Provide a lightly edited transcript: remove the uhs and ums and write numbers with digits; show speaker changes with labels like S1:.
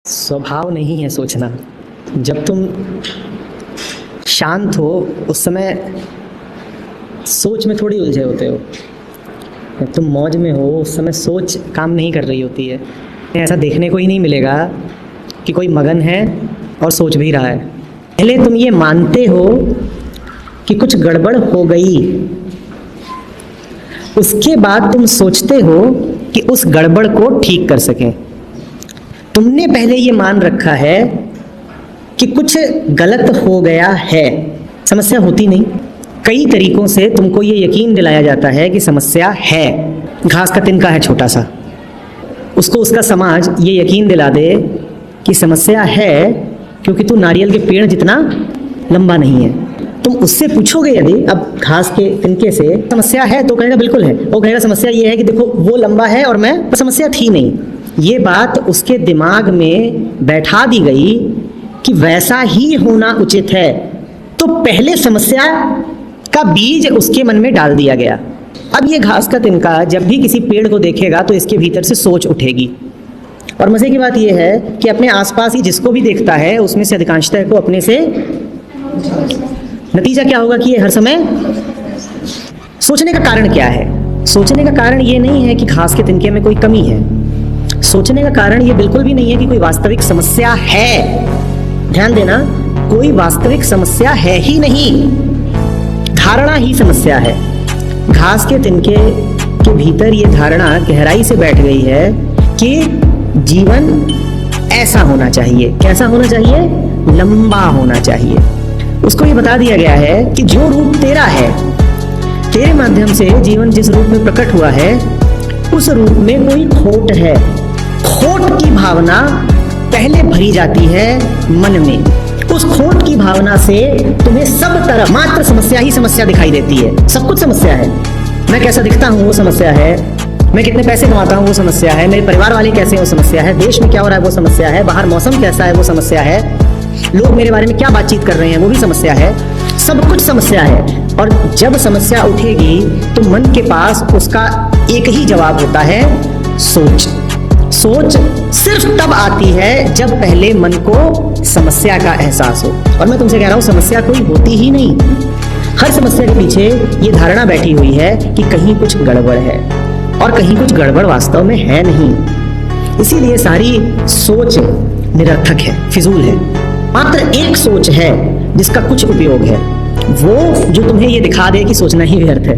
S1: स्वभाव नहीं है सोचना। जब तुम शांत हो उस समय सोच में थोड़ी उलझे होते हो। जब तुम मौज में हो उस समय सोच काम नहीं कर रही होती है। ऐसा देखने को ही नहीं मिलेगा कि कोई मगन है और सोच भी रहा है। पहले तुम ये मानते हो कि कुछ गड़बड़ हो गई, उसके बाद तुम सोचते हो कि उस गड़बड़ को ठीक कर सकें। तुमने पहले ये मान रखा है कि कुछ गलत हो गया है, समस्या होती नहीं। कई तरीकों से तुमको ये यकीन दिलाया जाता है कि समस्या है। घास का तिनका है छोटा सा, उसको उसका समाज ये यकीन दिला दे कि समस्या है क्योंकि तू नारियल के पेड़ जितना लंबा नहीं है। तुम उससे पूछोगे यदि अब घास के तिनके से समस्या है तो कहेगा बिल्कुल है। वो कहेगा समस्या ये है कि देखो वो लंबा है और मैं, समस्या थी नहीं। ये बात उसके दिमाग में बैठा दी गई कि वैसा ही होना उचित है, तो पहले समस्या का बीज उसके मन में डाल दिया गया। अब ये घास का तिनका जब भी किसी पेड़ को देखेगा तो इसके भीतर से सोच उठेगी। और मज़े की बात यह है कि अपने आसपास ही जिसको भी देखता है उसमें से अधिकांशतः को अपने से, नतीजा क्या होगा कि ये हर समय सोचने का कारण क्या है? सोचने का कारण ये नहीं है कि घास के तिनके में कोई कमी है। सोचने का कारण ये बिल्कुल भी नहीं है कि कोई वास्तविक समस्या है। ध्यान देना, कोई वास्तविक समस्या है ही नहीं, धारणा ही समस्या है। घास के तिनके के भीतर ये धारणा गहराई से बैठ गई है कि जीवन ऐसा होना चाहिए। कैसा होना चाहिए? लंबा होना चाहिए। उसको ये बता दिया गया है कि जो रूप तेरा है, तेरे माध्यम से जीवन जिस रूप में प्रकट हुआ है उस रूप में कोई खोट है। खोट की भावना पहले भरी जाती है मन में। उस खोट की भावना से तुम्हें सब तरफ मात्र समस्या ही समस्या दिखाई देती है। सब कुछ समस्या है। मैं कैसा दिखता हूँ वो समस्या है, मैं कितने पैसे कमाता हूँ वो समस्या है, मेरे परिवार वाले कैसे हैं वो समस्या है, देश में क्या हो रहा है वो समस्या है, बाहर मौसम कैसा है वो समस्या है, लोग मेरे बारे में क्या बातचीत कर रहे हैं वो भी समस्या है। सब कुछ समस्या है। और जब समस्या उठेगी तो मन के पास उसका एक ही जवाब होता है, सोच। सोच सिर्फ तब आती है जब पहले मन को समस्या का एहसास हो। और मैं तुमसे कह रहा हूं समस्या कोई होती ही नहीं। हर समस्या के पीछे ये धारणा बैठी हुई है कि कहीं कुछ गड़बड़ है, और कहीं कुछ गड़बड़ वास्तव में है नहीं। इसीलिए सारी सोच निरर्थक है, फिजूल है। मात्र एक सोच है जिसका कुछ उपयोग है, वो जो तुम्हें ये दिखा दे कि सोचना ही व्यर्थ है।